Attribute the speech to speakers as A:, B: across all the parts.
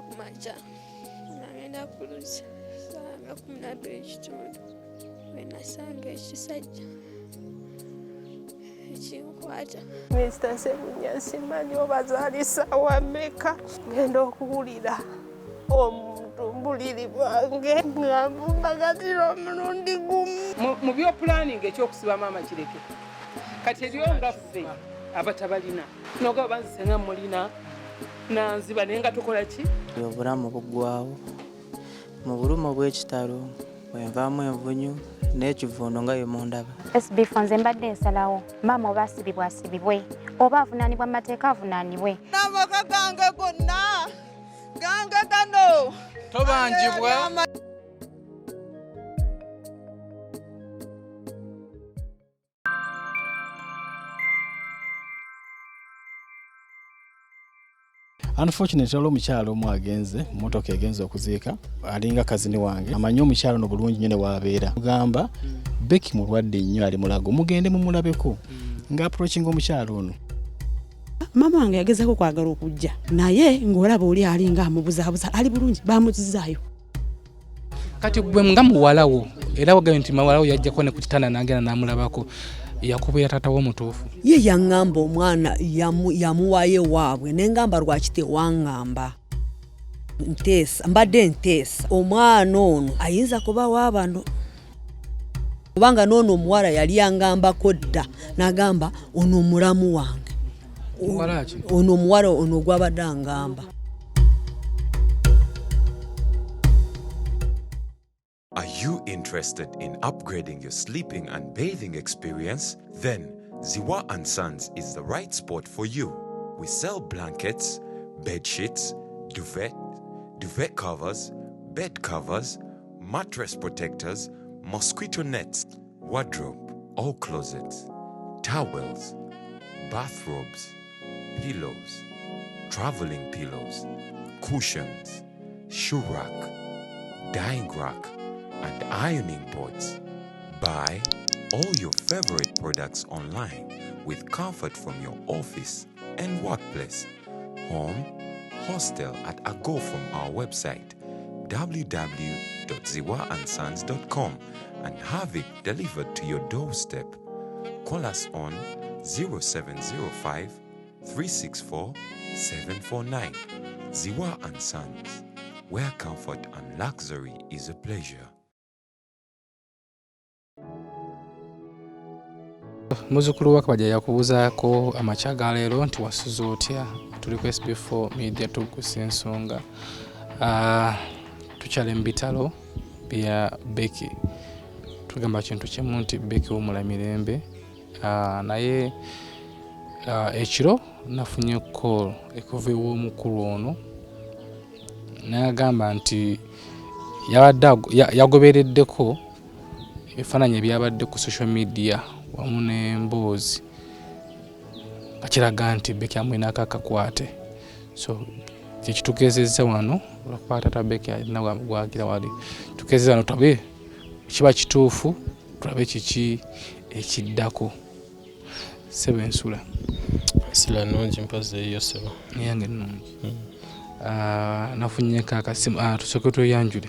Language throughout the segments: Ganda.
A: kumacha nagenda kulusa sanga 12:00 wenasanga ekisajja ekinkwata Mr. Sebunya simanyi obazaalisa wameka ngenda okuwulira omuntu mbuliri bwange ng'ambagatira omulundi gumu
B: mu byo planning ekyokusiba maama kireke kati eriyo nga ffe abatabalina noga banzisenga mulina nanziba naye nga tukola ki
C: obulamu buggwawo mu bulumu bw'ekitalo bwenvaamu envunyu n'ekivuuno nga yemundaba
D: SB4 nze mbadde nsalawo maama oba asibibwe oba avunaanibwa mu mateeka avunaanibwe
A: n'amaka gange gonna gange gano
E: tobanjibwa
F: Unfortunately omukyalo omu agenze motoka egenze okuziika alinga kazini wange amanyi omukyalo no bulungi nyine wabeera mugamba Becky mulwadde nnyo ali mulago mugende mumulabeko nga approaching omukyalo ono
G: mama wange yagezako kwagala okujja naye ng'olaba oli alinga amubuzaabuza ali bulungi bamuzizaayo
E: kati gwe nga muwalawo era wagayo nti mawalawo yajjako ne ku kitanda n'agenda n'amulabako yakubeera taata w'omutuufu
H: ye yaŋŋamba omwana yamuwayo waabwe nengamba lwaki tewaŋŋamba nteesa mbadde nteesa omwana ono ayinza kuba waabano kubanga n'ono omuwala yali yaŋŋambako dda n'agamba ono omulamu wange ono omuwala ono gwabadde aŋŋamba.
I: Are you interested in upgrading your sleeping and bathing experience? Then Ziwa & Sons is the right spot for you. We sell blankets, bed sheets, duvet covers, bed covers, mattress protectors, mosquito nets, wardrobe, all closets, towels, bathrobes, pillows, traveling pillows, cushions, shoe rack, dyeing rack, and ironing boards. Buy all your favorite products online with comfort from your office and workplace, home, hostel at a go from our website www.ziwaansons.com and have it delivered to your doorstep. Call us on 0705 364 749. Ziwa & Sons, where comfort and luxury is a pleasure.
E: Muzukulu wakabajja yakubuzaako amakya ga leero nti wasuze otya tuli ku SB4 Media Tuggussa Enssonga tukyale mu bitalo bya Becky tugamba kintu kimu nti Becky w'omula mirembe naye ekiro nafunye call ekuva ew'omukulu ono n'agamba nti yagobereddeko ebifaananyi ebyabadde ku social media wamu n'emboozi akiraga nti Becky amwine akakwate so kyekitugeezezza wano olwakuba taata Becky alina gwagira wali tugeezezza wano tulabe kiba kituufu tulabe kiki ekiddako Sebo Ensula
J: sila nungi mpaze eyo Sebo
E: yange nungi nafunyeko akasimu tusooke tweyanjule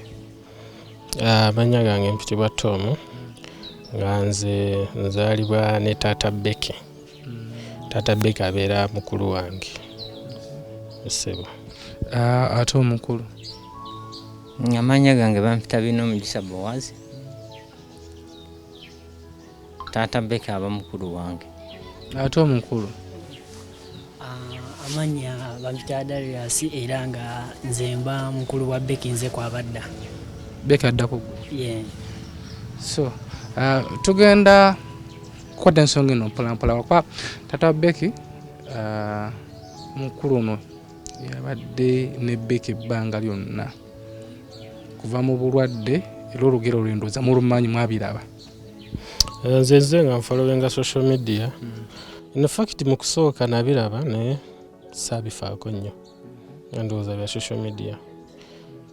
J: amanya gange mpitibwa Tom nga nze nzaalibwa ne taata Becky. Taata Becky abeera mukulu wange Sebo.
E: Ate omukulu
C: amanya gange bampita bino omugisa Bowazi taata Becky aba mukulu wange
E: ate omukulu
K: amanya bampita Darius era nga nze mba mukulu wa Becky nze kwabadda
E: Becky addako
K: so
E: tugenda kukwata ensonga eno mpolampola wakwa taata Becky mukulu ono yabadde ne Becky ebbanga lyonna kuva mu bulwadde era olugero lwendoza mulumanyi mwabiraba
J: nze nga nfollowinga social media in fact mu kusooka nabiraba naye saabifaako nnyo ndowooza bya social media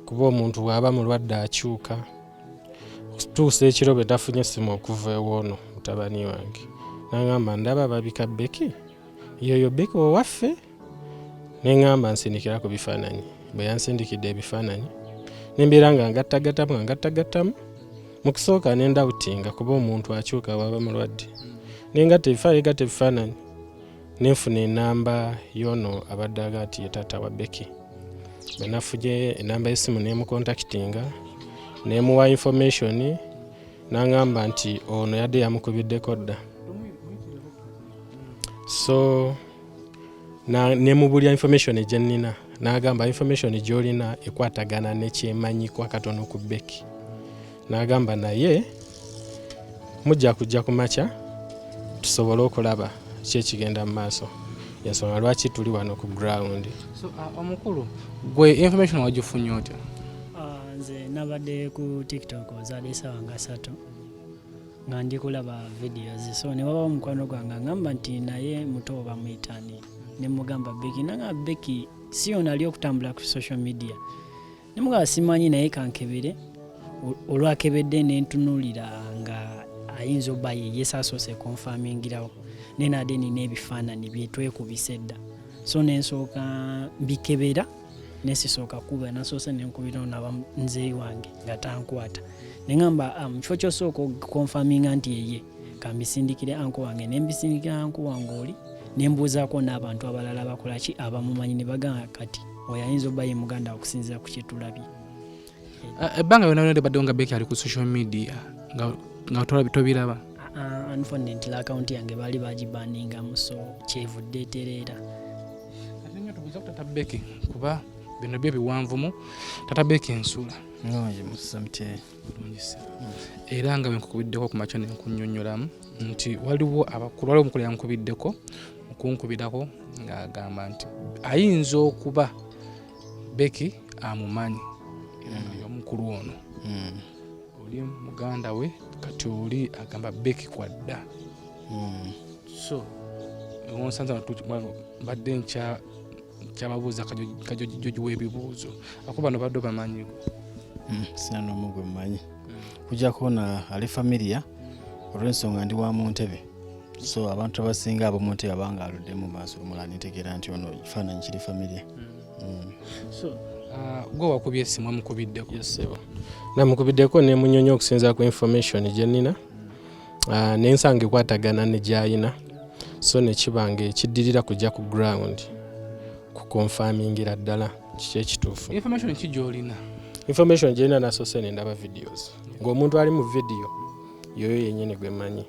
J: kuba omuntu bw'aba mulwadde akyuka tuusa ekiro bwe tafunye essimu okuva ewoono mutabani wange n'aŋŋamba ndaba babika Becky yoyo Becky owaffe n'eŋŋamba nsinikira ku bifaananyi bwe yansindikidde ebifaananyi nembeera nga ngattagattamu mu kusooka nendawutinga kuba omuntu akyuka bwaba mulwadde nengatta ebifaananyi nenfuna enamba yono abadde agati ye taata wa Becky. Bwe nafuje enamba y'essimu nemukontakitinga nemuwa information n'angamba nti ono yadde yamukubiddeko dda. So nemubulya information gye nnina n'agamba information gy'olina ekwatagana nekyemanyiko akatono ku Becky. N'agamba naye mujja kujja ku makya tusobole okulaba ki ekigenda mu maaso, ensonga lwaki tuli wano ku ground.
E: So omukulu gwe information wagifunye otya?
K: Nze nabadde ku TikTok zaali essaawa nga 3 nga ndi kulaba videos, so ne waba omukwano gwange agamba nti naye muto bamuyitani, ne mugamba Becky. Nanga Becky si ono ali okutambula ku social media, ne mugamba simanyi naye kankebere. Olwakebedde nentunuulira nga ayinza obba ye yesasoose konfamingirawo nenadde nina ebifaananyi byetwekubisa dda, so nensooka mbikebera nesisooka kuba nasoose nenkubirawo naba nzeeyi wange nga tankwata neŋŋamba kifo kyosooka konfaminga nti yeye kambisindikire anko wange, nembisindikira anko wange oli nembuuzaako n'abantu abalala bakolaki abamumanyi ne bagamba kati oyo ayinza obba ye muganda okusinziira ku kyetulabye.
E: Ebbanga yonna yonna badde nga Becky ali ku social media nga tobiraba?
K: Unfortunately account yange baali bagibaningamu, so kyevudde etereera.
E: Ate nnyo tubuuza ku taata Becky kuba bino byo biwanvumu. Taata Becky Ensula era nga bwenkukubiddeko ku makya nenkunnyonnyolamu nti waliwo omukulu yankubiddeko mukunkubirako ng'agamba nti ayinza okuba Becky amumanyi omukulu ono oli muganda we kati oli agamba Becky kwadda. So onsanza badde nkyababuuza kajojo w'ebibuuzo akuba no badde bamanyi
F: sina n'omu gwe mmanyi kujjako na ali familia olw'ensonga ndi wa mu Ntebe, so abantu abasinga abo mu Ntebe abanga aludde mu maaso omulala ntegeera nti ono kifaananyi kiri familia.
E: So gwe wakubye essimu amukubiddeko?
J: Yesebo namukubiddeko nemunyonyo okusinza ku information gye nnina nensanga ekwatagana ne gyayina, so nekibanga ekiddirira kujja ku ground kukonfamingira ddala kiki ekituufu.
E: Information ki gy'olina?
J: Information gy'olina nasoose nendaba videos ng'omuntu ali mu video yoyo yennyini gwe mmanyi.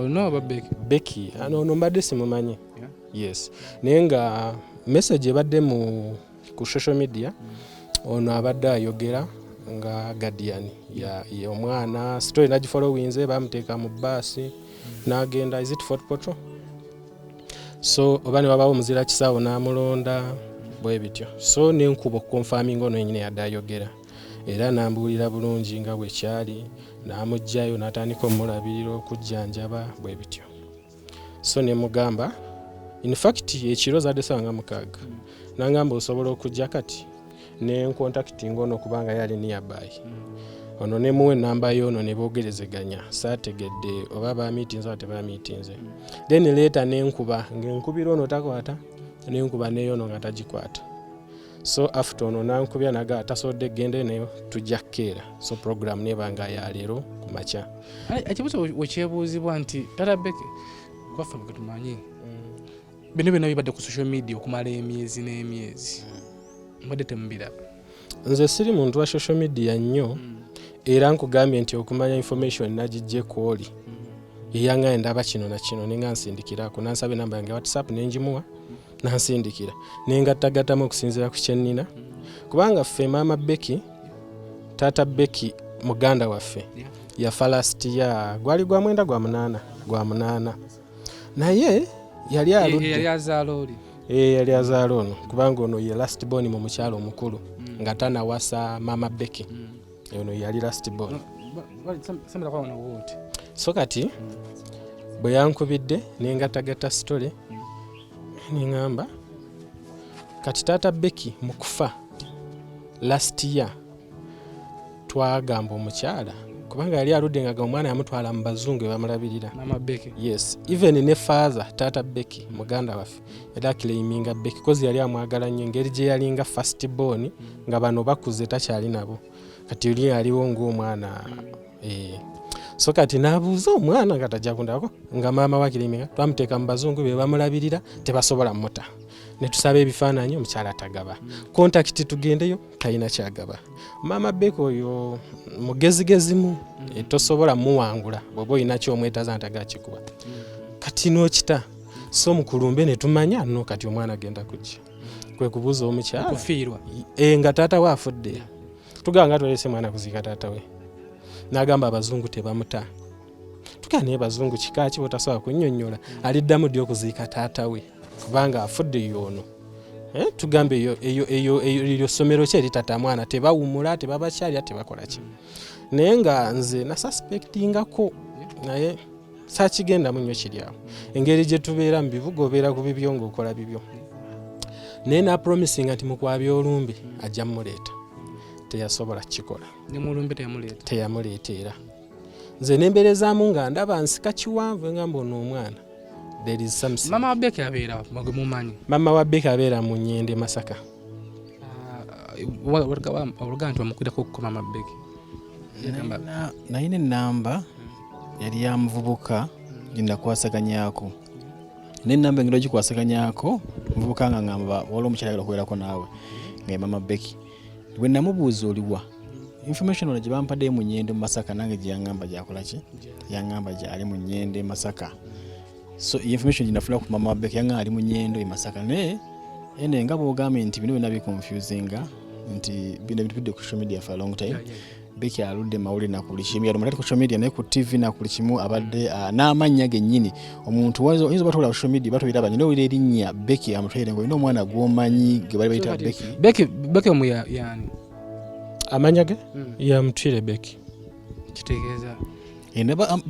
E: No oba
J: Becky ono mbadde simumanyi. Yes naye nga message ebadde ku social media ono abadde ayogera nga guardian ya omwana story nagifollowinze bamuteeka mu baasi n'agenda is it Fort Portal, so oba ne wabawo muzira kisaawo n'amulonda bwe bityo, so nenkuba okukonfaminga ono yennyini yadde ayogera era nambuulira bulungi nga bwe kyali n'amugjayo n'atandika omulabirira okujjanjaba bwe bityo, so ne mugamba in fact ekiro zadde essaawa nga 6 nangamba osobola okujja kati nenkontakitinga ono kubanga yali nearby ono nemuwa enamba y'ono ne boogerezeganya saategedde oba bamiitinze oba tebamiitinze, then leeta nenkuba ng'enkubira ono takwata nenkuba neyono nga tagikwata, so after ono nankubya naga tasobodde gende ne tujja kukeera, so program nebanga ya leero ku makya.
E: Ekibuuzo wekyebuuzibwa nti taata Becky kwaffe nga tumanyi bino byonna bibadde ku social media okumala emyezi n'emyezi mbadde temubiraba?
J: Nze siri muntu wa social media nnyo era nkugambye nti okumanya information nagijje kwoli eyanga ndaba kino na kino nenga nsindikirako nansaba enamba yange WhatsApp nenjimuwa nansindikira nengattagattamu okusinziira ku kyennina kubanga ffe maama Becky taata Becky muganda waffe yafa last year gwali gwa 9 gwa 8 naye yali aludde yali azaala ono kubanga ono ye last born mu mukyalo omukulu nga tanawasa maama Becky ono yali last born. So kati bwe yankubidde nengattagatta story neŋŋamba kati taata Becky mu kufa last year twagamba omukyala kubanga yali aludde nga omwana yamutwala mu bazungu bamulabirira
E: mama Becky.
J: Yes, even ne father tata Becky muganda waffe era claiminga Becky kozi yali amwagala nnyo ngeri gye yalinga first born nga bano bakuze takyali nabo kati yali aliwo ng'omwana so kati n'abuuza omwana nga tajja kundako nga maama wa claiminga twamuteeka mu bazungu be bamulabirira tebasobola muta ne tusaba ebifaananyi omukyala atagaba contact tugendeyo talina kyagaba mama Becky oyo mugezigezimu tosobola muwangula bw'oba olina kyomwetaaza ntaga kikuba kati n'okita so mukulumbe ne tumanya no kati omwana agenda kujja kwe kubuuza omukyala
E: kufiirwa
J: nga taata we afudde tugamba nga twalese mwana kuziika taata we n'agamba abazungu tebamuta tugaa naye bazungu kikaaki botasobola kunnyonnyola aliddamu ddi okuziika taata we kubanga afudde yono tugambe eyo ssomero ki eritata mwana tebawumula tebabakyalya tebakola ki naye nga nze nasuspectingako naye saakigendamu nnyo kiri awo engeri gye tubeera mu bibuga obeera ku bibyo ng'okola bibyo naye napromisinga nti mukwabya olumbe ajja mmuleeta teyasobola kukikola teyamuleeteera nze nemberezaamu nga ndaba nsika kiwanvu engamba ono omwana
E: mama wa Becky abeera mumanyi
J: mama wa Becky abeera mu Nnyende Masaka
E: oluganda nti wamukwirako okuko mama Becky
F: nayina ennamba yali ya muvubuka gyendakwasaganyako n'ennamba engeri ogikwasaganyako muvubuka nga ngamba waliwo omukyala ayagala okubeerako naawe nga mama Becky bwe namubuuza oliwa information ono gye bampaddeyo mu Nnyende mu Masaka nange gye yaŋŋamba gyakola ki yaŋŋamba gyali mu Nnyende Masaka so information ginafuna ku mama Becky yaŋŋamba ali mu Nnyendo Masaka naye ene nga bw'ogambye nti bino byonna biconfusinga nti bino bitudde ku social media for a long time Becky aludde mawulire na kuli kimu yali ku social media naye ku TV na kuli kimu abadde n'amannya gennyini omuntu oyinza batwala ku social media batwira abanyi n'owulira erinnya Becky amutwere ngo olina omwana gw'omanyi ge bali bayita
E: Becky omu yani
J: amanya ge yamutwire Becky
E: kitegeeza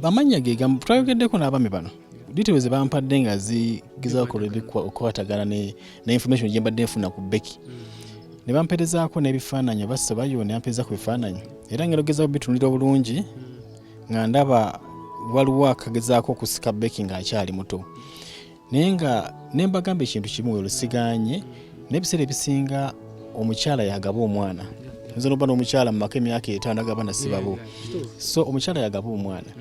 F: amannya ge twayogeddeko n'abami bano details ze bampadde nga zigezaako okukwatagana ne information gye mbadde nfuna ku Becky ne bamperezaako n'ebifaananyi bassa bayoona yampereza ku bifaananyi era ngero gezaako bitunulira obulungi nga ndaba waliwo akagezaako okusika Becky ng'akyali muto naye nga ne mbagamba ekintu kimu olusiganye n'ebiseera ebisinga omukyala yagaba omwana nze noba n'omukyala mu maka emyaka 5 agaba nasibabo so omukyala yagaba omwana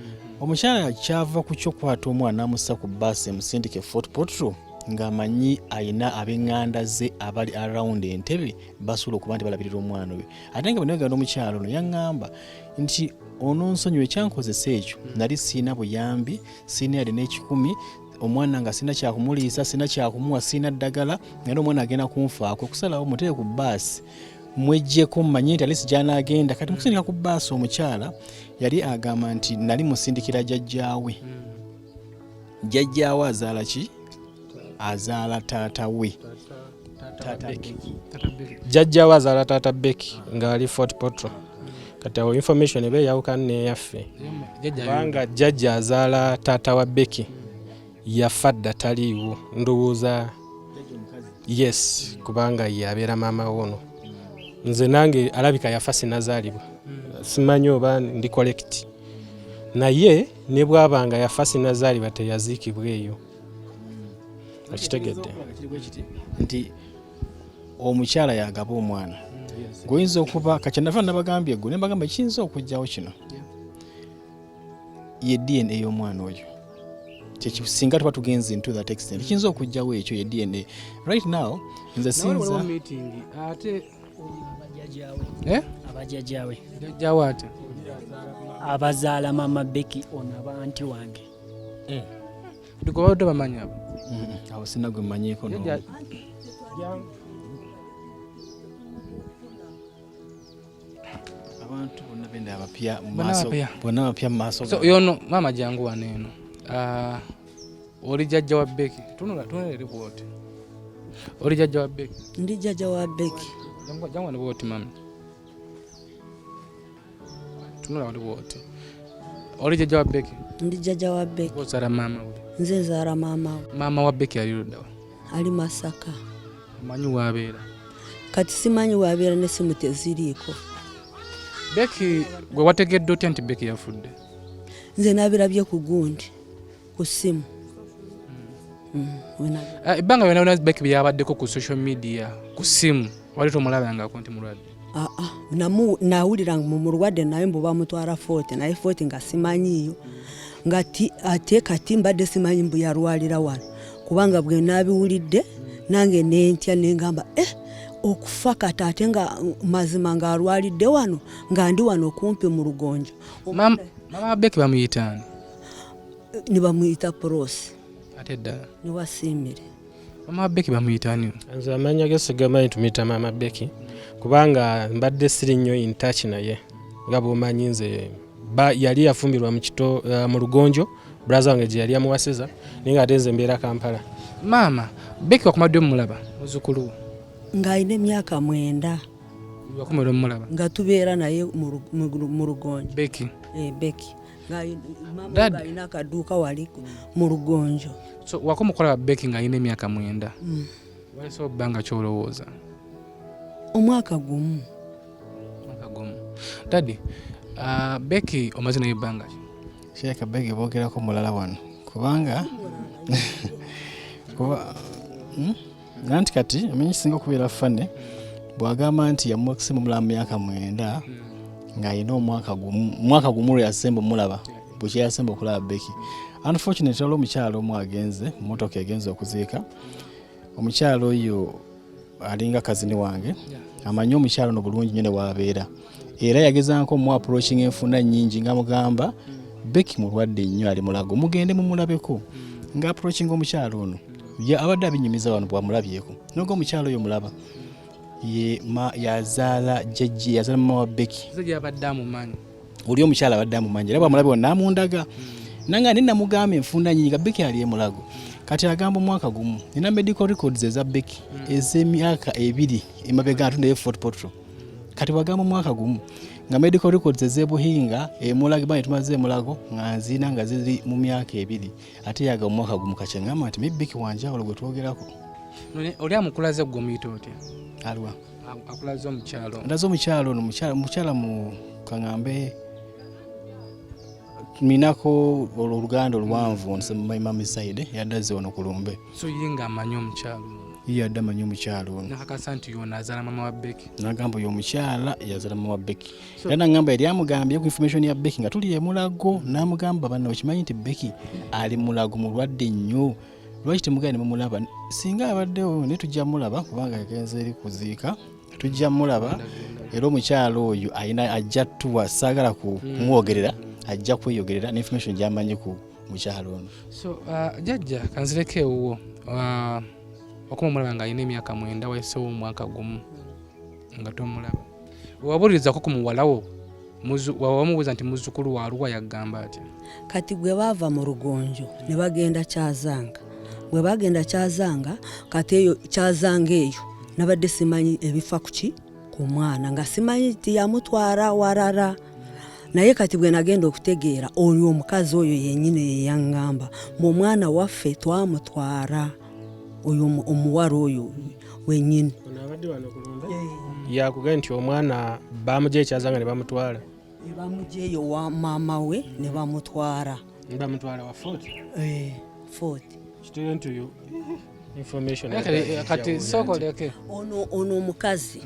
F: omukyala kyava ku kyokwata omwana amussa ku bbaasi emusindike Fort Portal ng'amanyi ayina ab'eŋŋanda ze abali around Entebbe basobola okuba nti balabirira omwana we ate nga bwenagenda omukyala ono yaŋŋamba nti ono nsonyiwa ekyankozesa ekyo nali siina buyambi siina yali n'ekikumi omwana nga sina kyakumuliisa sina kyakumuwa sina ddagala nga omwana agenda kunfaako okusalawo mutere ku bbaasi mwejjeko mmanyi nti alisi gy'anaagenda kati mukusindika ku bbaasi omukyala yali agamba nti nali musindikira jjajjaawe jjajjaawe azaala ki azaala taata we
J: jjajjaawe azaala taata Becky ng'ali Fort Portal kati awo information eba eyawukana n'eyaffe kubanga jjajja azaala taata wa Becky yafa dda taliiwo ndowooza yes kubanga yabeera maama wono nze nange alabika yafa sinazaalibwa simanyi oba ndi correct naye ne bw'abanga yafa sinazaalibwa teyaziikibwa eyo okitegedde
F: nti omukyala yagaba omwana goyinza okuba kakyanava nabagambye eggo ne mbagamba kiyinza okujjawo kino ye DNA ey'omwana oyo singa tuba tugenze into that extent kiyinza okujjawo ekyo ye DNA right now nze sinza
K: abajjajjaawe
E: jjajjaawe ate
K: abazaala mama Becky ono abanti wange
E: ndikuba bamanya abo
F: awo sina gwe mmanyiiko abantu bonna benda abapya bonna abapya mu maaso
E: so yono mama jangu waneeno oli jjajja wa Becky tunula ripoti oli jjajja wa Becky
H: ndi jjajja wa Becky
E: jangu ne bwoti mama tunula ripoti oli jjajja wa Becky
H: ndi jjajja wa Becky
E: ozala mama we
H: nze nzaala maama we
E: mama wa Becky ali ludda
H: ali Masaka
E: manyi waabeera
H: kati simanyi waabeera ne simu teziriiko
E: Becky gwe wategedde otya nti Becky yafudde?
H: Nze nabirabye ku gundi ku ssimu.
E: Ebbanga yona Becky byabaddeko ku social media ku ssimu wali tomulabanga konti mulwadde?
H: Nawulira mu mulwadde naye mbu bamutwala Fort naye Fort nga simanyiyo ngati ate kati mbadde simanyi mbu yalwalira wano kubanga bwe nabiwulidde nange nentya nengamba okufa kati ate nga mazima nga alwalidde wano nga ndi wano kumpi mu Lugonjo.
E: Mama Becky bamuyitani?
H: Ni bamuyita Prosi.
E: Ate ddala?
H: Ni Wasiimire.
E: Mama Becky bamuyitani?
J: Nze amanya ge sigamanyi tumuyita Mama Becky kubanga mbadde siri nnyo in touch naye nga bw'omanyi nze yali yafumbirwa mu Lugonjo brother wange gye yali amuwasiza naye ate nze mbeera Kampala.
E: Mama Becky wakomadde mulaba muzzukulu
H: nga alina emyaka 9
E: wakomadde mulaba
H: nga tubeera naye mu Lugonjo.
E: Becky
H: Becky nga mama alina akaduuka wali mu Lugonjo.
E: So wakomukola Becky nga alina emyaka 9 waliso obbanga kyolowooza?
H: Omwaka gumu.
E: Daddy Becky omaze naye ebbanga ki?
F: Sheeka Becky boogerako mulala wano kubanga nanti kati amenyi singa okubeera fane bwagamba nti yamusimu mulamu myaka 9 nga alina omwaka gumu lwe yasemba mulaba bwe yasemba okulaba Becky. Unfortunately olwo omukyalo omu agenze mmotoka egenze okuziika omukyalo oyo alinga kazini wange amanyi omukyalo no bulungi nnyo ne waabeera era yagezanko mu approaching enfunda nnyingi nga mugamba Becky mulwadde nnyo ali mulago mugende mumulabeko nga approaching omukyalo ono abadde abinyumiza wano bwamulabyeko nogo omukyalo oyo mulaba yazaala jjajji yazaala mama wa Becky
E: abadde amumanyi
F: oli omukyalo abadde amumanyi era bwamulabye namundaga nanga nina mugamba enfunda nnyingi nga Becky ali emulago kati agamba omwaka gumu nina medical records eza Becky ez'emyaka 2 emabega atunde Fort Portal kati bagamba omwaka gumu nga medical records ez'ebuhinga emulago bane tumaze emulago nga nzina nga ziri mu myaka 2 ate yaga omwaka gumu kachangama ati Becky wanjawulo gwe twogerako.
E: Oli amukulaze gwe omuyita otya?
F: Alwa
E: akulaze omukyalo?
F: Ndaze omukyalo ono mukyala mu kaŋŋambe minako oluganda oluwanvu nsema side yaddaze ono kulumbe.
E: So yinga amanyi omukyalo?
F: Yadda amanyi omukyalo ono.
E: Nakakasa nti yona azaala mama wa Becky?
F: Nagamba oyo omukyala yazaala mama wa Becky. Era nagamba yali amugambye ku information ya Becky nga tuli emulago namugamba bano okimanyi nti Becky ali mulago mulwadde nnyo lwaki temugane mumulaba singa abaddewo ne tujja mulaba kubanga yagenze eri kuziika tujja mulaba era omukyalo oyo ayina ajja tuwa saagala kumwogerera ajja kweyogerera ne information gy'amanyi ku mukyalo ono.
E: So jjajja kanzireke ewuwo okumulaba nga alina emyaka 9 weesewo omwaka gumu nga tomulaba wabulirizaako ku muwalawo wamubuuza nti muzzukulu wa Arua yagamba atya?
H: Kati bwe baava mu Lugonjo ne bagenda Kyazanga bwe bagenda Kyazanga kati eyo Kyazanga eyo nabadde simanyi ebifa kuki ku mwana nga simanyi nti yamutwara warara naye kati bwe nagenda okutegeera oyo omukazi oyo yennyine yeyaŋŋamba mu mwana waffe twamutwara oyo omuwala oyo wennyini.
J: Yakugamba nti omwana bamugye Kyazanga ne bamutwala?
H: Bamugyeyo wa maama we ne bamutwara.
J: Bamutwala wa Fort?
H: Fort.
J: Kityo nti information
E: kati soko leke
H: ono omukazi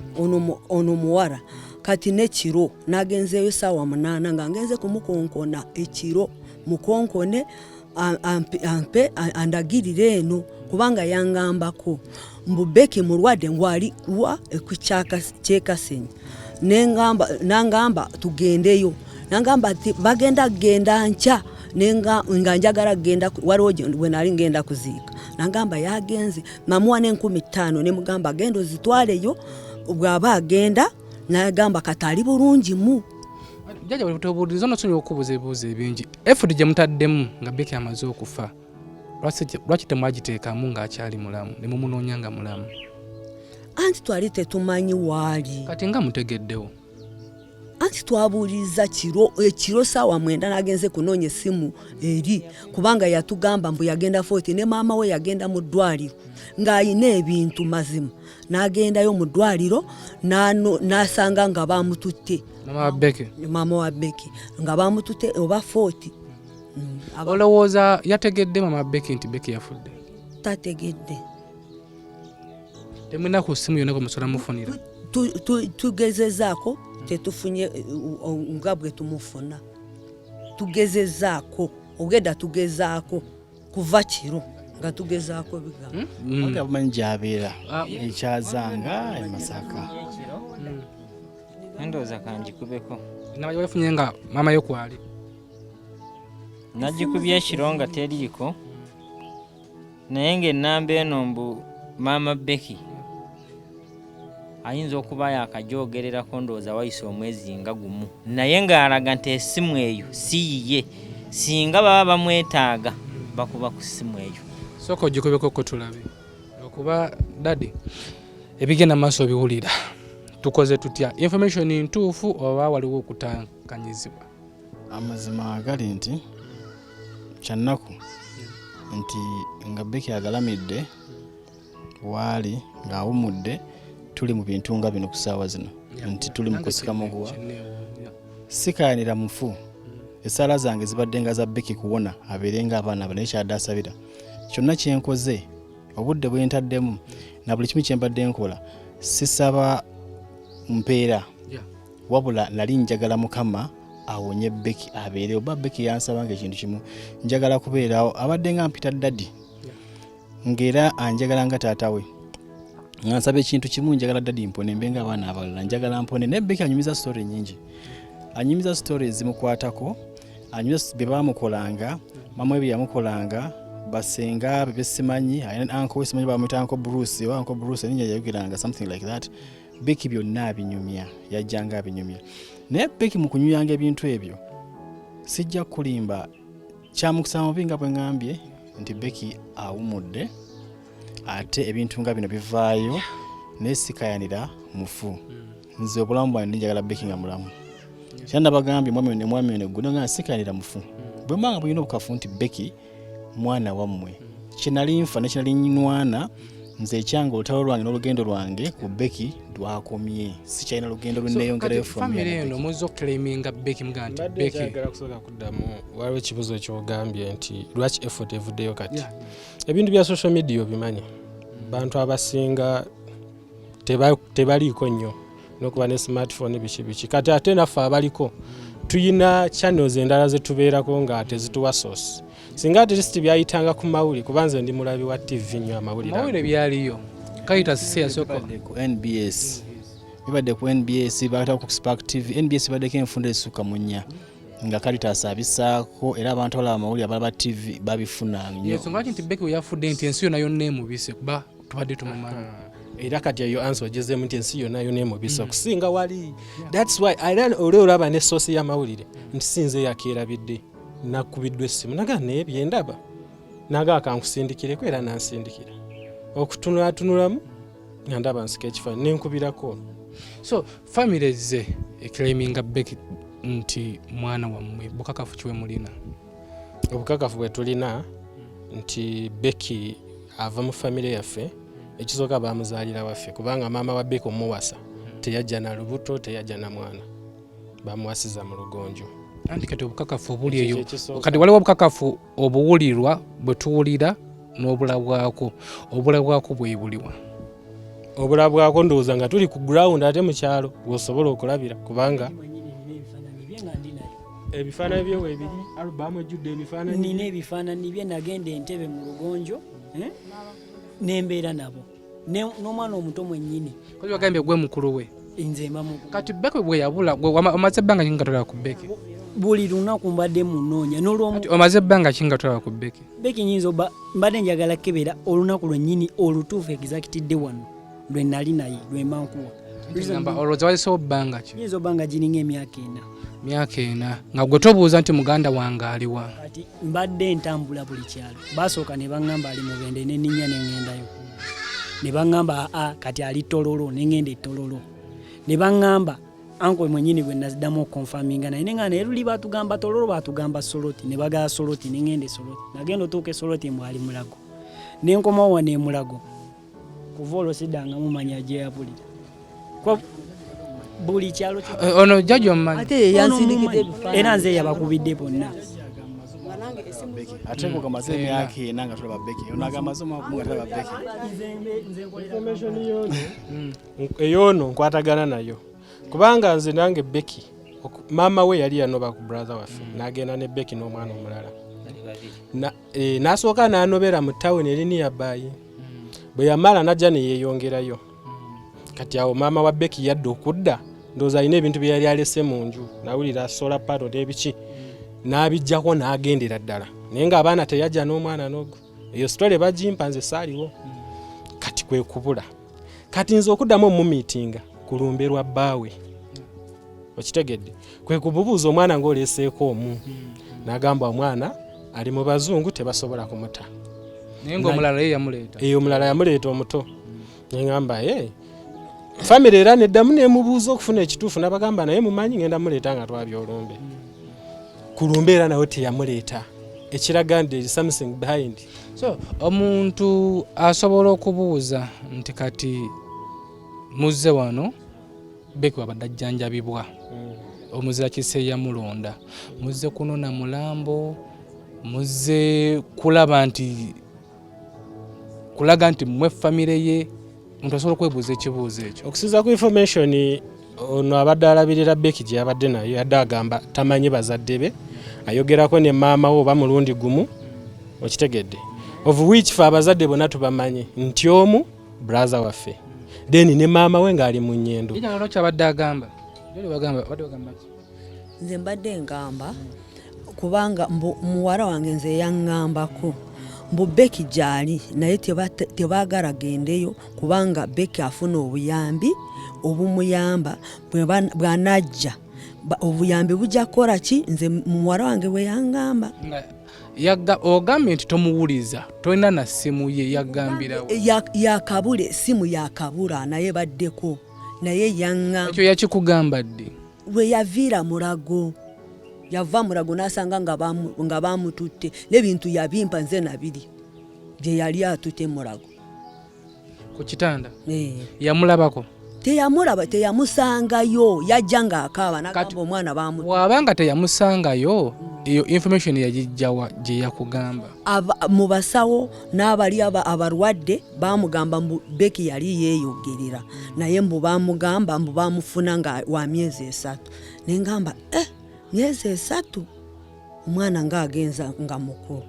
H: ono muwala kati nekiro nagenzeyo sawa 8 nga ngenze kumukonkona ekiro mukonkone ampe andagirire eno kubanga yangambako mbu Becky mulwadde ngwali wa ekuchaka kyekasenyi nangamba tugendeyo nangamba bagenda ncha nga njagala genda waliwo bwe nali ngenda kuziika nangamba yagenze mamuwa ne15 ne mugamba gendo zitwaleyo bwaba agenda nagamba katali bulungi mu
E: jjajja bwe tubuuliza ono sonyiwa okubuuza ebibuuzo ebingi effort gye mutaddemu nga Becky amaze okufa lwaki temwagiteekamu ng'akyali mulamu ne mumunoonya nga mulamu?
H: Anti twali tetumanyi waali
E: kati nga mutegeddewo
H: anti twabuuliza ekiro sawa 9 nagenze kunoonya essimu eri kubanga yatugamba mbu yagenda Fort ne maama we yagenda mu ddwaliro ng'ayina ebintu mazima n'agendayo mu ddwaliro n'asanga nga bamututte mama wa Becky nga bamututte oba 40.
E: Olowooza yategedde mama Becky nti Becky yafudde?
H: Tategedde.
E: Temwina ku ssimu yonna musobola mufunira?
H: Tugezezaako tetufunye nga bwe tumufuna. Tugezezaako ogenda tugezaako kuva kiro nga tugezaako bigambo.
F: Bamanyi gy'abeera ekyazanga e Masaka.
C: Ndowooza kanjikubeko.
E: Nabayo bafunye nga mama yo kwali?
C: Nagikubye ekiro nga teriiko, naye ng'ennamba eno mbu maama Becky ayinza okuba yakagyogererako ndowooza wayise omwezi nga gumu, naye ng'alaga nti essimu eyo si yiye, singa baba bamwetaaga bakuba ku ssimu eyo.
E: Sooka ogikubeko ko tulabe okuba dadi ebigenda maaso biwulira tukoze tutya, information ntuufu oba waliwo okutankanyizibwa?
F: Amazima agali nti kyannaku nti nga Becky agalamidde waali ng'awumudde tuli mu bintu nga bino ku ssaawa zino nti tuli mu kusika muguwa sikayanira mufu. Essaala zange zibadde nga za Becky kuwona abeere ng'abaana bano ekyaddaasabira. Kyonna kyenkoze obudde bwe ntaddemu na buli kimu kye mbadde nkola sisaba mpeera wabula nali njagala Mukama awonye Becky abeere oba Becky yansaba nga ekintu kimu njagala kubeerawo abadde nga mpita dadi ng'era anjagala nga taata we ngansaba ekintu kimu njagala dadi mpone mbe nga abaana abalala njagala mpone. Naye Becky anyumiza story nyingi, anyumiza story ezimukwatako, anyumiza bye baamukolanga mama we bye yamukolanga basenga bye simanyi anko we simanyi bamwita Uncle Bruce wa Uncle Bruce ninja yayogeranga something like that. Becky byonna abinyumya yajjanga abinyumya. Naye Becky mu kunyuyanga ebintu ebyo sijja kulimba kyamukisa mubinga bwe ngambye nti Becky awumudde ate ebintu nga bino bivaayo nesikayanira mufu. Nze obulamu bwange njagala Becky nga mulamu. Kyanda bagambye mwami ne guno nga sikayanira mufu. Bwe mbanga buyina obukafu nti Becky mwana wammwe kinali nfa nekinali nnyinwana nze ekyange olutalo lwange n'olugendo lwange ku Becky lwakomye sikyalina lugendo lunneeyongerayo
E: family eno muzo claiminga Becky mga nti Becky
J: njagala kusooka kuddamu waliwo ekibuzo ky'ogambye nti lwaki effort evuddeyo kati. Ebintu bya social media obimanyi bantu abasinga tebaliiko nnyo n'okuba ne smartphone biki kati ate naffe abaliko tuyina channels endala zetubeerako nga tezituwa source singa at least byayitanga ku mawuli kubanze ndi mulabi wa TV nnyo amawulire
E: byaliyo kayita sisi yasoko
F: ku NBS bibadde ku NBS baata ku Spark TV NBS badde kenfunda esuka munya nga Caritas abisaako era abantu balaba amawulire abalaba TV babifuna nnyo.
E: Yeso ngati nti Becky yafudde nti ensi yonna yonna emubise kuba tubadde tumumanya.
J: Era kati eyo answer ogezemu nti ensi yonna yonna emubise okusinga wali. That's why I ran olaba ne source y'amawulire nti sinze yakeerabidde nakubiddwa essimu naga nebye ndaba naga akankusindikireko era nansindikira okutunulatunulamu ndaba nsika ekifaananyi nenkubirako.
E: So family ze claiminga Becky nti mwana wammwe bukakafu kiwe mulina?
J: Obukakafu bwe tulina nti Becky ava mu family yaffe ekisooka bamuzaalira waffe kubanga maama wa Becky omuwasa teyajja na lubuto teyajja na mwana bamuwasiza mu lugonjo.
E: Andi kati obukakafu obuli eyo kati waliwo obukakafu obuwulirwa bwe tuwulira n'obulabwako obulabwako bwebuliwa.
J: Obulabwako ndowooza nga tuli ku ground ate mu kyalo bw'osobola okulabira kubanga ebifaananyi bye weebiri alubamu ejjudde ebifaananyi
K: nina ebifaananyi bye nagenda entebe mu lugonjo nembeera nabo n'omwana omuto mwennyini
E: kozi bagambye gwe mukulu we
K: nze mbamu
E: kati Becky bwe yabula omaze ebbanga kinga tolaba ku Becky?
K: Buli lunaku mbadde munoonya n'olwomu
E: omaze ebbanga kinga tolaba ku Becky?
K: Becky nyinza mbadde njagala kebera olunaku lwennyini olutuufu exactidde wano lwe nali naye lwe mankuwa
E: olowooza walisewo bbanga ki?
K: nyinza obbanga giringa emyaka
E: 4 nga gwe tobuuza nti muganda wange aliwa?
K: kati mbadde ntambula buli kyalo basooka ne baŋŋamba ali mubende nenninya neŋŋendayo ne baŋŋamba kati ali Tololo neŋŋenda ettololo ne baŋŋamba anko mwennyini gwe naziddamu okonfaminga naye neŋŋana eruli batugamba Tololo batugamba Soloti ne bagala Soloti neŋŋenda Soloti nagenda otuuka Soloti mbw ali Mulago nenkomawo wane Mulago okuva olwo siddanga mumanya gye yabulira buli kyalo
E: ono jjajja omumanyi
H: ate yansindikidde ebifaananyi
K: era nze yabakubidde bonna
F: ate kugamaze emyaka ena nga tulaba Becky ono agamaze omwaka nga tulaba Becky
J: eyoono nkwatagana nayo kubanga nze nange Becky maama we yali yanoba ku brother waffe n'agenda ne Becky n'omwana omulala n'asooka n'anobera mu tawuni eri nearby bwe yamala najja ne yeeyongerayo kati awo maama wa Becky yadde okudda ndowooza alina ebintu bye yali alese mu nju nawulira sola paro n'ebiki n'abijjako n'agendera ddala naye ng'abaana teyajja n'omwana n'ogwo eyo sitole bagimpa nze saaliwo kati kwe kubula kati nze okuddamu omumiitinga ku lumbe lwa bbaawe okitegedde kwe kububuuza omwana ng'oleeseeko omu n'agamba omwana ali mu bazungu tebasobola kumuta
E: naye ng'omulala ye yamuleeta
J: eyo omulala yamuleeta omuto neŋŋamba famire era neddamu nemubuuza okufuna ekituufu n'abagamba naye mumanyi ngenda muleeta nga twabya olumbe ku lumbe era nawe teyamuleeta ekiraga nti something behind.
E: So omuntu asobola okubuuza nti kati muzze wano Becky wabadde ajjanjabibwa omuzira kise yamulonda muzze kunona mulambo muzze kulaba nti kulaga nti mwe famire ye omuntu asobola okwebuuza ekibuuzo ekyo
J: okusiza ku information ono abadde alabirira Becky gye yabadde nayo yadde agamba tamanyi bazadde be ayogerako ne maama we oba mulundi gumu okitegedde of which fe abazadde bonna tubamanyi nti omu brother waffe then ne maama we ng'ali mu nnyendo
E: ejjalo kyabadde agamba
H: nze mbadde ngamba kubanga muwala wange nze yaŋŋambako mbu Becky gyali naye tebaagala gendeyo kubanga Becky afuna obuyambi obumuyamba bw'anajja obuyambi bujja kukola ki nze muwala wange bwe yaŋŋamba
E: ogambye nti tomuwuliza tolina na ssimu ye yagambirawo
H: yakabule simu yakabula naye baddeko naye yaŋŋamba
E: ekyo yakikugamba ddi
H: bwe yaviira Mulago yava Mulago n'asanga nga bamututte n'ebintu yabimpa nze nabiri gye yali atutte Mulago
E: ku kitanda yamulabako
H: teyamulaba teyamusangayo yajja ng'akaaba n'agamba omwana bamututte
E: bw'abanga teyamusangayo eyo information yagijjawa gye yakugamba
H: mu basawo n'abali abalwadde bamugamba mbu Becky yali yeeyogerera naye mbu bamugamba mbu bamufuna nga wa myezi 3 nengamba myezi 3 omwana ng'agenza nga mukulu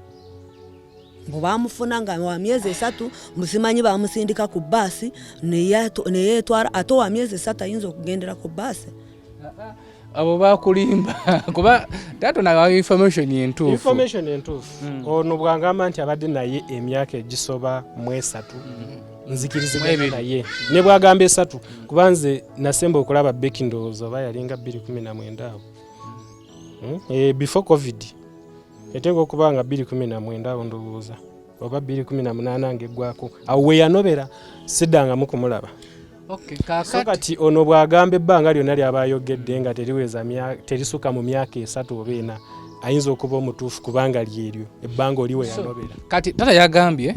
H: mbu bamufuna nga wa myezi 3 musimanyi bamusindika ku bbaasi neyeetwala ate wa myezi 3 ayinza okugendera ku bbaasi
E: abo bakulimba kuba tatonagawo information entuufu
J: ono bwangamba nti abadde naye emyaka egisoba mu 3 nzikirizibwa naye ne bwagamba 3 kuba nze nasemba okulaba Becky ndowooza oba yalinga 2019 awo before covid etenga okuba nga 2019 awo ndowooza oba 2018 ng'eggwako awo we yanobera siddanga mu kumulaba. So kati ono bwagamba ebbanga lyonna lyaba ayogedde nga terisuka mu myaka 3 oba 4 ayinza okuba omutuufu kubanga lyeryo ebbanga oli we yanobera.
E: Kati tata yagambye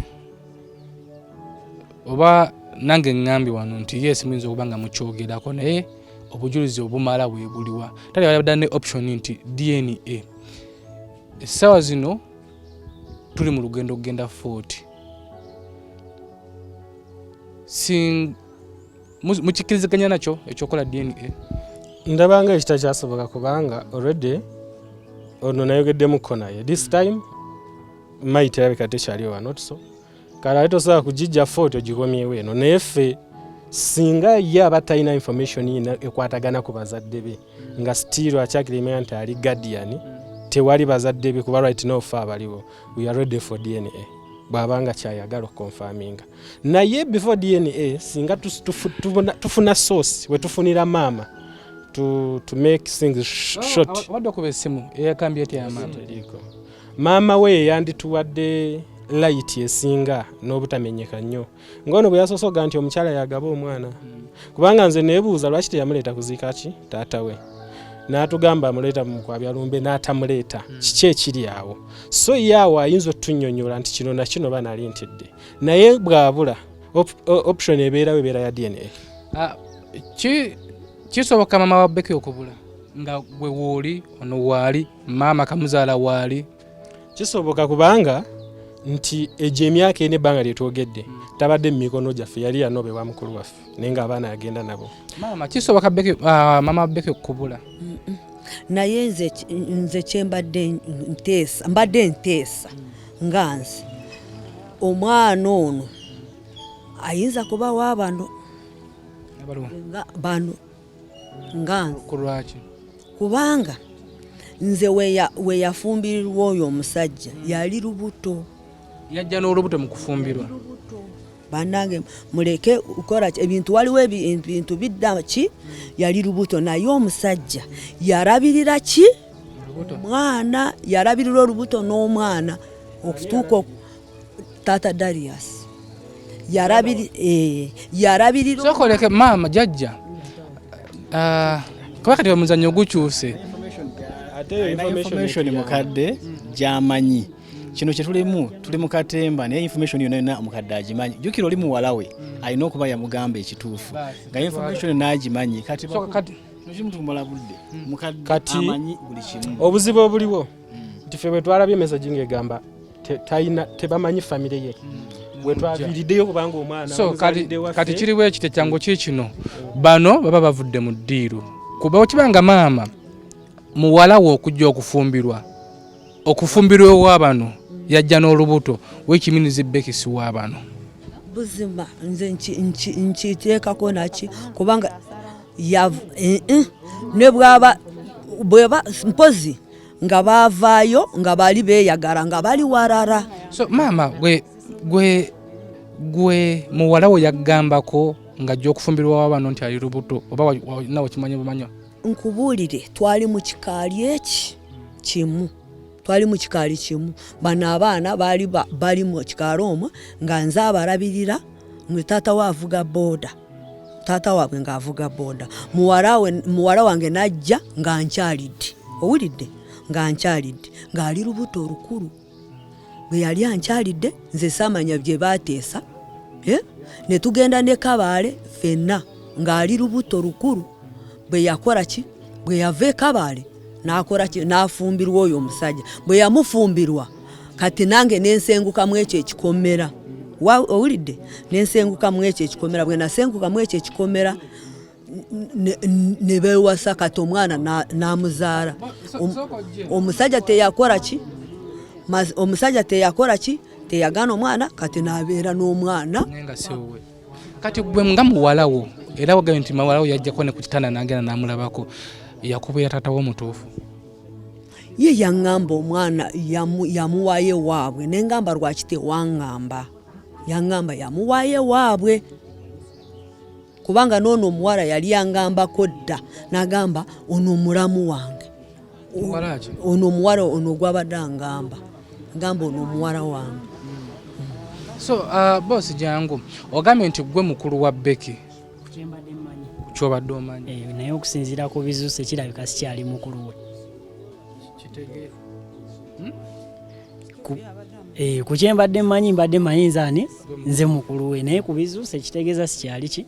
E: oba nange ŋŋambye wano nti yes muyinza okuba nga mukyogerako naye obujulizi obumala bwebuliwa tata yabadde ne option nti DNA essaawa zino tuli mu lugendo kugenda 40 mukikiriziganya nakyo ekyokola DNA
J: ndabanga ekitakyasoboka kubanga already ono nayogeddemukko naye this time maite erabika tekyaliwo wano so kale tosobola kugijja 40 ogikomyewo eno naye ffe singa ye aba talina information yina ekwatagana ku bazadde be nga still akyakirimira nti ali guardian tewali bazadde be kuba right now ffe abaliwo we are ready for DNA bwabanga kyayagala okukonfaminga naye before DNA singa tufuna source we tufunira mama to make things short
E: wadde okuba essimu eyakambye eti ya
J: mama we yandituwadde light esinga n'obutamenyeka nnyo ngono bwe yasosoga nti omukyala yagaba omwana kubanga nze neebuuza lwaki teyamuleeta kuziika ki taata we n'atugamba amuleeta mu kwabya lumbe n'atamuleeta kiki ekiri awo so yaawo ayinza otunnyonnyola nti kino na kino banalintidde naye bwabula option ebeera ya DNA.
E: Kisoboka mama wa Becky okubula nga gwe wooli ono waali maama kamuzaala waali.
J: Kisoboka kubanga nti egyo emyaka ene ebbanga lyetwogedde tabadde mu mikono gyaffe, yali yanobe wa mukulu waffe naye nga abaana agenda nabo.
E: Maama kisoboka mama wa Becky okubula.
H: Naye nze kyembadde nteesa nga nze omwana ono ayinza kuba wa bano nga
E: kulwaki
H: kubanga nze we yafumbirirwa oyo omusajja yali lubuto,
E: yajja n'olubuto mu kufumbirwa.
H: bannange muleke ukora ebintu, waliwo ebintu bidda ki yali lubuto, naye omusajja yarabirira ki omwana, yarabirira olubuto n'omwana okutuuka Tata Darius yarabirira
E: sokoleke maama jajja kuba kati omuzannyo gukyuse
F: ate information mukadde jamanyi kino tuli mu katemba naye information yonna mukadde agimanyi. Jukira oli muwala we alina okuba yamugamba ekituufu nga information nagimanyi kati tumulabudde mukadde amanyi buli kimu.
J: Obuzibu obuliwo nti ffe bwe twalabye messaging egamba tebamanyi famire ye wetwaviriddeyo kubanga omwana
E: kati kiriwo ekite kyangu kikino bano baba bavudde mu ddiiru kuba okibanga maama muwala we okujja okufumbirwa ow'abano yajja n'olubuto wekiminizi Becky si w'abano
H: buzima nze nkiteekako naki kubanga ne bwaba mpozi nga baavaayo nga bali beeyagala nga bali warara.
E: So maama gwe muwala we yagambako ng'ajja okufumbirwa w'abano nti ali lubuto oba nawe kimanyi bumanya?
H: Nkubuulire twali mu kikaali kimu. Bano abaana bali mu kikaali omwo nga nze abalabirira mwe taata we avuga booda, taata waabwe ng'avuga booda, muwala wange najja nga nkyalidde, owulidde nga nkyalidde ng'ali lubuto olukulu. Bwe yali ankyalidde nze saamanya bye baateesa ne tugenda ne Kabaale ffenna ng'ali lubuto lukulu. Bwe yakora ki bwe yava Kabaale n'akora ki n'afumbirwa oyo omusajja. Bwe yamufumbirwa kati nange nensenguka mu ekyo ekikomera, owulidde nensenguka mu ekyo ekikomera. Bwe nasenguka mu ekyo ekikomera ne beewasa kati omwana n'amuzaala. Omusajja teyakora ki teyagana omwana kati n'abeera n'omwana.
E: Kati gwe nga muwala wo era wagambye nti muwala wo yajjako ne ku kitanda n'agenda n'amulabako, yakubeera taata wo mutuufu?
H: Ye yaŋŋamba omwana yamuwaayo waabwe ne ngamba lwaki tewaŋŋamba, yaŋŋamba yamuwaayo waabwe kubanga n'ono omuwala yali yaŋŋambako dda n'agamba ono omulamu wange, ono omuwala ono gw'abadde aŋŋamba ngamba ono omuwala wange.
E: So boss jangu ogambye nti gwe mukulu wa Becky kyobadde omanyi
K: naye okusinziira ku bizuuse kirabika sikyali mukulu we. Ku kyembadde mmanyi nzaani nze mukulu we, naye ku bizuuse kitegeeza sikyali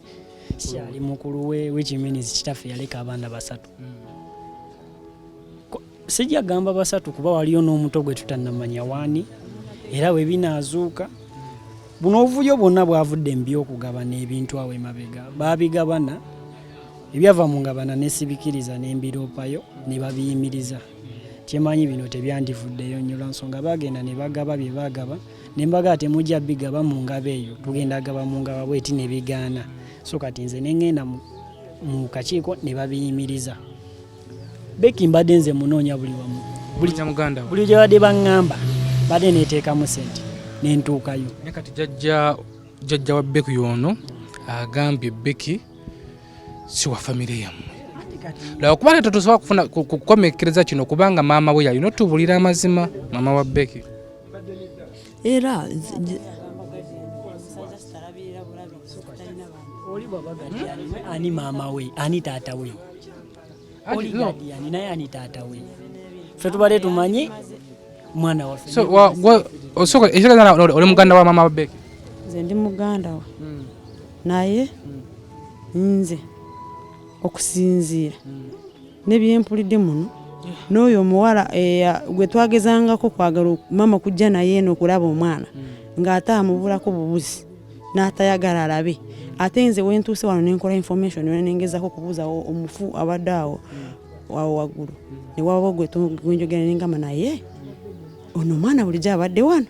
K: mukulu we, wekiminizi kitaffe yaleka abaana basatu. Sijja gamba basatu kuba waliyo n'omuto gwe tutannamanya waani, era we binaazuuka buno obuvuyo bwonna bwavudde mu by'okugabana ebintu awo emabega baabigabana, ebyava mu ngabana nesibikiriza n'embiroopayo ne babiyimiriza. Kyemanyi bino tebyandivuddeyo nnyo lwa nsonga bagenda ne bagaba bye baagaba ne mbaga temujja bigaba mu ngabo eyo, tugenda gaba mu ngabo bweti ne bigaana. So kati nze ne ngenda mu kakiiko ne babiyimiriza. Becky mbadde nze munoonya buli wamu, buli gye badde baŋŋamba badde neeteekamu sente nentuukayo.
E: Ne kati jjajja wa Becky ono agambye Becky si wa famire yammwe. Lwakuba tetusobola kufuna kukomekereza kino kubanga maama we yalina otubulira amazima, maama wa Becky.
H: Era
K: oli babagadi ani maama we ani taata we, oli gadi naye ani taata we, ffe tubadde tumanyi mwana waffe.
E: So oli muganda wa maama wa Becky?
K: Nze
G: nze ndi muganda we naye nze okusinziira nebyempulidde muno n'oyo omuwala gwe twagezangako kwagala mama kujja naye eno okulaba omwana ng'ate amubulako bubuzi n'atayagala alabe ate nze wentuuse wano nenkola information nengezako kubuuzawo omufu abadde awo waggulu ne waba gwenjogera nengamba naye ono omwana bulijjo abadde wano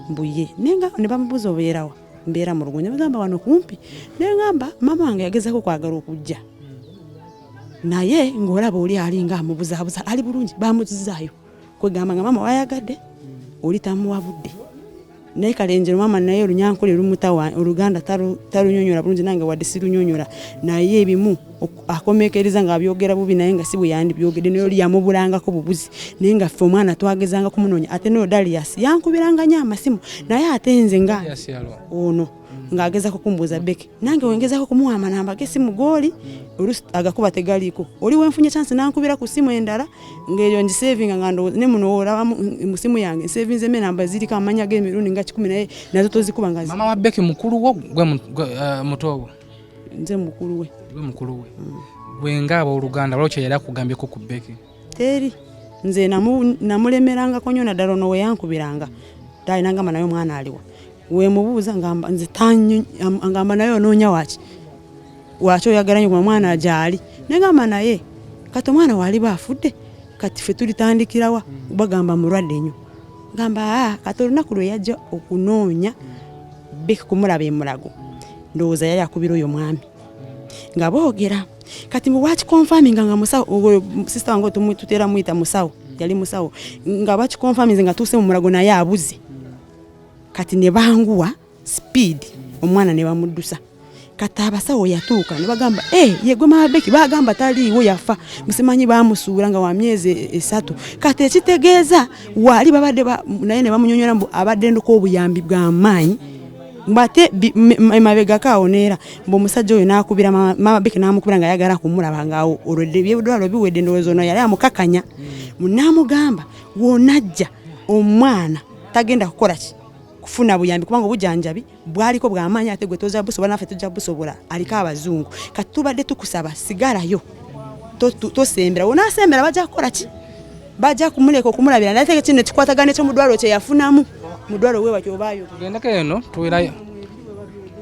G: mbuye ne bamubuuza obeerawa mbeera mu lugo ne bagamba wano kumpi nengamba mama wange yagezako kwagala okujja naye ng'olaba oli alinga amubuzaabuza ali bulungi bamuzizaayo kwegamba nga mama wayagadde oli tamuwabudde naye kalenjero mama naye olunyankole lumutawa oluganda talunyonyola bulungi nange wadde sirunyonyola naye ebimu akomekereza nga abyogera bubi naye nga si bwe yandibyogedde naye oli yamubulangako bubuzi naye nga ffe omwana twagezanga kumunoonya ate n'oyo Dalias yankubiranga nnyo amasimu naye ate nze nga ono ng'agezako kumbuuza Becky nange wengezako kumuwa amanamba g'essimu g'oli oluusi agakuba tegaliiko oli wenfunye chance nankubira ku ssimu endala ng'eyo ngisevinga nga ndowooza ne muno olaba mu ssimu yange nsevinzemu enamba ziriko amanya g'emirundi nga 10 naye nazo tozikuba nga
E: mama wa Becky mukulu wo gwe mutowo
G: nze mukulu we
E: gwe mukulu we bwengaaba oluganda lwakyo yali akugambyeko ku Becky
G: teri nze namulemerangako nnyo naddala ono we yankubiranga dali nangamba naye omwana aliwa wemubuuza ngamba nze ngamba naye onoonya waki oyagala nnyo mwana agyali negamba naye kati omwana waali baafudde kati ffe tulitandikirawa bagamba mulwadde nnyo ngamba kati olunaku lwe yajja okunoonya Becky kumulaba emulago ndowooza yali akubira oyo mwami nga boogera kati wakikonfaminga nga musawo sisita wange tutera muyita musawo yali musawo nga bakikonfaminze nga tuuse mu mulago naye abuze kati ne banguwa speed omwana ne bamuddusa kati abasawo yatuuka ne bagamba yegwe mama Becky bagamba taliiwo yafa musimanyi bamusuula nga wa myezi 3 kati ekitegeeza wali babadde naye ne bamunyonyola mbu abadde nduko obuyambi bwa maanyi mbate emabega kaoneera mbomusajja oyo nakubira mama Becky namukubira nga yagala kumulaba nga olwedde byedwalo biwedde ndowooza ono yali amukakanya munamugamba wonajja omwana tagenda kukola ki kufuna buyambi kubanga obujanjabi bwaliko bw'amaanyi ate gwe toza busobola naffe tujja busobola aliko abazungu kati tubadde tukusaba sigalayo tosembera wonasembera bajja kukola ki bajja kumuleka okumulabira naye kino kikwatagana ekyomudwalo kye yafunamu mudwalo we wakyobaayo
E: tugendako eno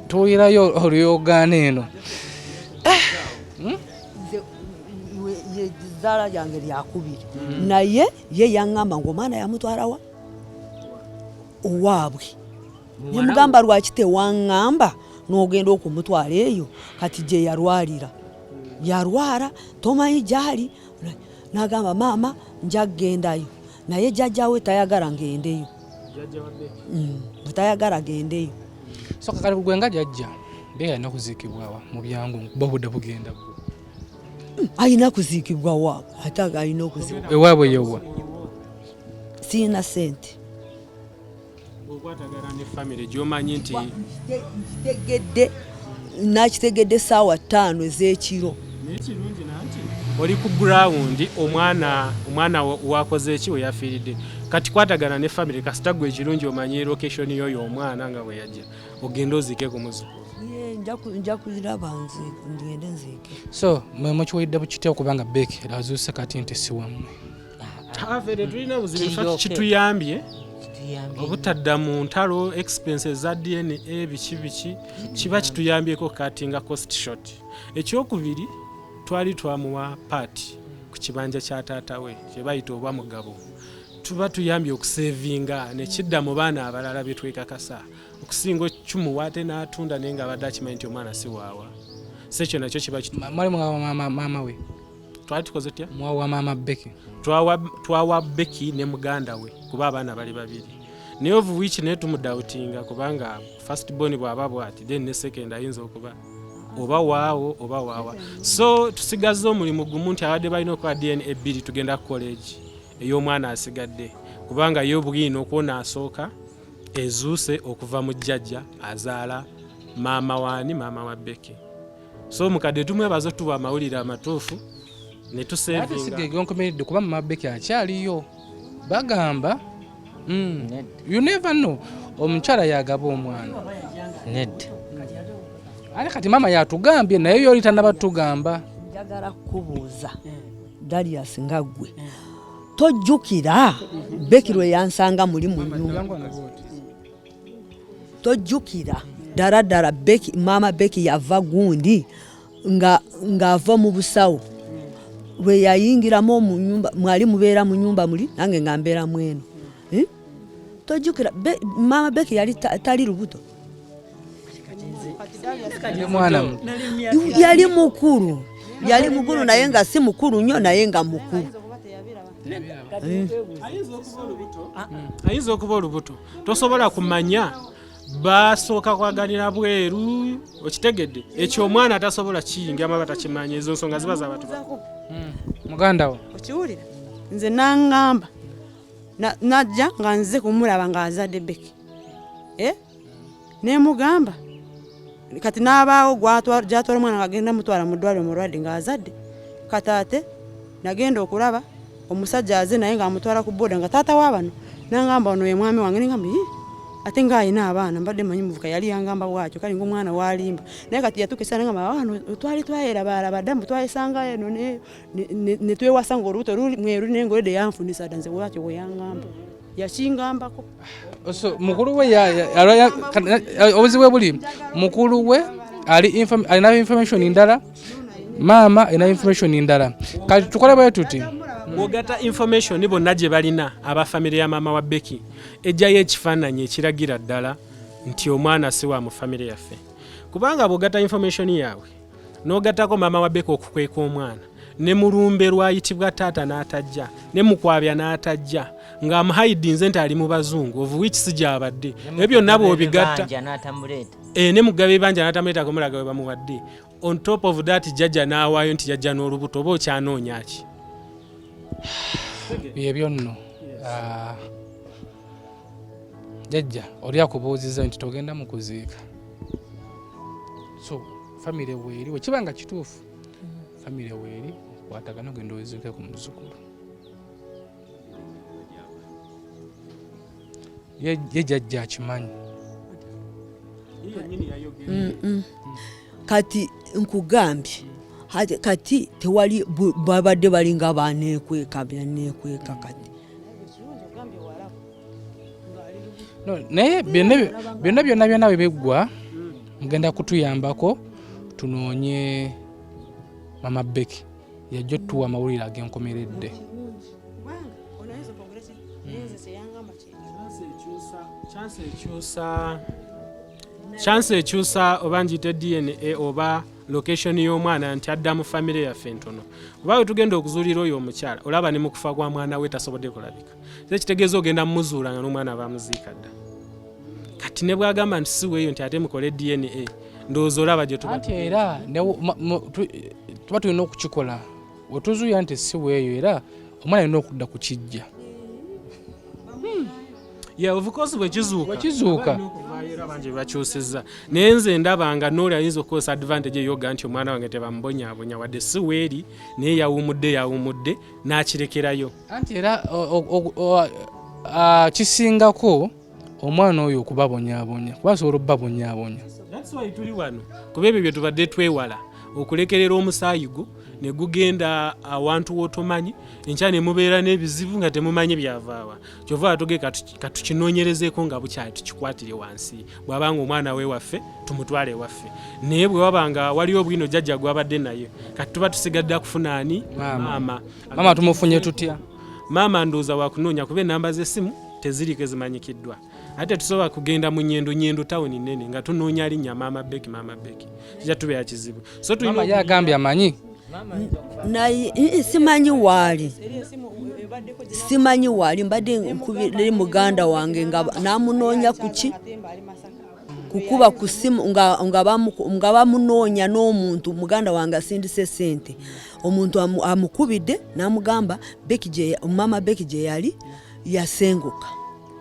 E: tuwirayo oluyogana eno
H: zaala lyange lyakubiri naye ye yaŋŋamba ng'omwana yamutwalawa owaabwe nemugamba lwaki tewaŋŋamba n'ogenda okumutwala eyo kati gye yarwara tomanyi gyali n'agamba maama nja kugendayo naye jjajjawe tayagala ngendeyo butayagala gendeyo
E: so kakali gwenga jjajja Becky alina kuziikibwawa mu byangu kuba budde bugenda
H: alina kuziikibwawa ate alina okuziikibwa
E: ewaabwe yewa
H: siina sente
J: okwatagana ne family gyomanyi nti
H: nakitegedde saawa 5 ez'ekiro
J: nekirungi nanti oli ku ground omwana wakoze eki we yafiiridde kati kwatagana ne family kasita gwe ekirungi omanyi location yoyo omwana nga bwe yajja ogenda oziike ku muzuku
H: nja kuziraba nze ngende nziike
E: so mukiwulidde bukitya okubanga Becky azuuse kati nti si wammwe
J: tafere tulina buzibu kituyambye obutadda mu ntalo expenses za DNA biki kiba kituyambyeko kati nga cost short ekyokubiri twali twamuwa paati ku kibanja kya taata we kye bayita oba mugabo tuba tuyambye okusevinga nekidda mu baana abalala bye twekakasa okusinga okumuwa ate n'atunda naye nga abadde akimanyi nti omwana si waawa sekyo nakyo kiba
E: mwali mama we
J: twali tukoze tutya
E: mwawa mama Becky
J: twawa Becky ne muganda we kuba abaana bali babiri naye ovu wiiki naye tumudawutinga kubanga first born bw'aba bwati then ne second ayinza okuba oba waawo oba waawa so tusigaze omulimu gumu nti abadde balina okuba DNA 2 tugenda ku college ey'omwana asigadde kubanga yo bwino okuwona asooka ezuuse okuva mu jjajja azaala maama wa Becky so mukadde tumwebaza tuwa amawulire amatuufu ne
E: tusevinga kuba mama Becky akyaliyo bagamba you never know omukyala yagaba omwana
C: nedda
E: ate kati mama yatugambye naye yoli tannabatugamba.
H: Njagala kubuuza Darius nga ggwe tojjukira Becky lwe yansanga muli mu nyumba. Tojjukira ddala Becky, mama Becky yava gundi ng'ava mu busawo lwe yayingiramu mu nyumba, mwali mubeera mu nyumba muli nange nga mbeera mweno. Tojjukira mama Becky yali tali lubuto, yali mukulu, yali mukulu naye nga si mukulu nnyo naye nga mukulu.
J: Ayinza okuba olubuto tosobola kumanya basooka kwagalira bweru, okitegedde ekyo omwana tasobola kiyingira maba takimanya. Ezo nsonga ziba z'abantu
E: muganda wo
G: okiwulira nze nangamba najja nga nze kumulaba ng'azadde Becky nemugamba kati n'abaawo gyatwala omwana ng'agenda mutwala mu ddwaliro mulwadde ng'azadde. Kataate nagenda okulaba omusajja aze naye ng'amutwala ku booda nga taata w'abano nangamba ono ye mwami wange nengamba ate ng'ayina abaana mbadde manyi muvuka yali yangamba bwatyo kali ng'omwana waalimba naye kati yatukisa nengamba wano twali twayeraba ddamu twayesanga eno ne twewasa ng'olubuto mweru naye ng'olede yanfunisa dda nze bwatyo bwe yangamba yakingambako.
E: So mukulu we obuzibu buli mukulu we alina information ndala, mama alina information ndala. Kati tukole bwe tuti
J: bw'ogatta information bonna gye balina aba famire ya mama wa Becky ejjayo ekifaananyi ekiragira ddala nti omwana si wa mu famire yaffe. Kubanga bw'ogatta information yaabwe n'ogattako mama wa Becky okukweka omwana ne mulumbe lwayitibwa taata n'atajja ne mukwabya n'atajja ng'amuhayidinze nti ali mu bazungu of which si gy'abadde. Ebyo byonna bw'obigatta ne mugabe ebanja n'atamuleetako mulaga we bamuwadde. On top of that jjajja n'awaayo nti jjajja n'olubuto oba okyanoonya ki?
E: Byebyo nno jjajja oli akubuuzizza nti togenda mu kuziika. So famire weeri wekibanga kituufu famire weeri kwatagana ogenda oziike ku muzzukulu. Ye jjajja akimanyi.
H: Kati nkugambye kati tewali babadde balinga baneekweka byaneekweka kati
E: naye byonna bwe biggwa mugenda kutuyambako tunoonye mama Becky yajja otuwa amawulire ag'enkomeredde.
J: Chance ekyusa oba njite DNA oba location y'omwana nti adda mu famire yaffe ntono. Oba we tugenda okuzuulira oyo omukyala olaba ne mu kufa kwa mwana we tasobodde kulabika. Ekitegeeza ogenda mumuzuula nga n'omwana abamuziika dda. Kati ne bw'agamba nti si weeyo nti ate mukole DNA ndowooza olaba gye tuba.
E: Anti era tuba tulina okukikola wetuzuuya nti si weeyo era omwana alina okudda ku kijja.
J: Yeah, of course bwekizuuka bangi bakyusizza naye nze ndaba nga n'oli ayinza okukozesa advantage eyoga nti omwana wange tebamubonyaabonya wadde si weeri naye yawummudde n'akirekerayo.
E: Anti era kisingako omwana oyo okubabonyaabonya kuba asobola okubabonyaabonya.
J: That's why tuli wano kuba ebyo bye tubadde twewala okulekerera omusaayi gwo ne gugenda awantu w'otomanyi enkya ne mubeera n'ebizibu nga temumanyi byavaawa. Kyova atuge katukinoonyerezeeko nga bukyali tukikwatire wansi bw'abanga omwana we waffe tumutwale waffe. Naye bwe wabanga waliwo bwino jjajja gwabadde naye kati tuba tusigadde kufuna ani
E: mama tumufunye tutya?
J: Mama ndowooza wakunoonya kuba ennamba z'essimu teziriko zimanyikiddwa. Ate tusobola kugenda mu nyendo tawuni nnene nga tunoonya linnya mama Becky kijja tubeera kizibu. So
E: mama yagambye amanyi
H: naye simanyi waali mbadde nkubira muganda wange nga namunoonya kuki kukuba ku simu nga bamunoonya n'omuntu muganda wange asindise sente omuntu amukubidde n'amugamba mama Becky gye yali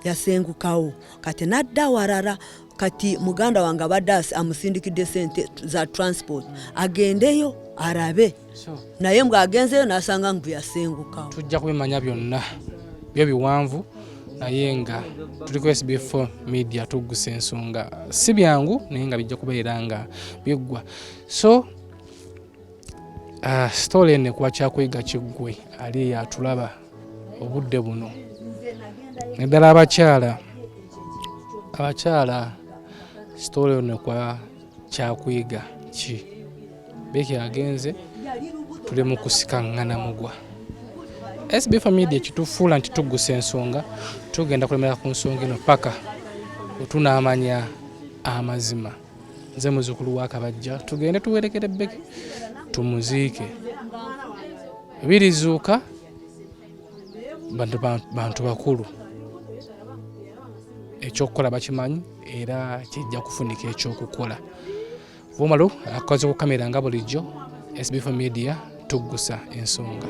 H: yasengukawo kati nadda warara. Kati muganda wange abadde amusindikidde sente za transport agendeyo arabe naye mbw'agenzeyo n'asanga ngu yasengukawo.
E: Tujja kubimanya byonna byo biwanvu naye nga tuliko SB4 Media Tuggussa Enssonga si byangu naye nga bijja kubeera nga biggwa. So story ene kuba kyakweyiga kiggwe ali yatulaba obudde buno naddala abakyala story ene kuba kyakweyiga ki Becky agenze tuli mu kusikangana mugwa. SB4 Media kitufuula nti Tuggussa Enssonga tugenda kulemera ku nsonga eno paka otunaamanya amazima. Nze muzukulu wa Kabajja tugende tuwerekere Becky tumuziike. Birizuuka bantu bakulu ekyokukola bakimanyi era kijja kufunika ekyokukola. Vumalo akaze ku kamera nga bulijjo SB4 Media Tuggussa Enssonga.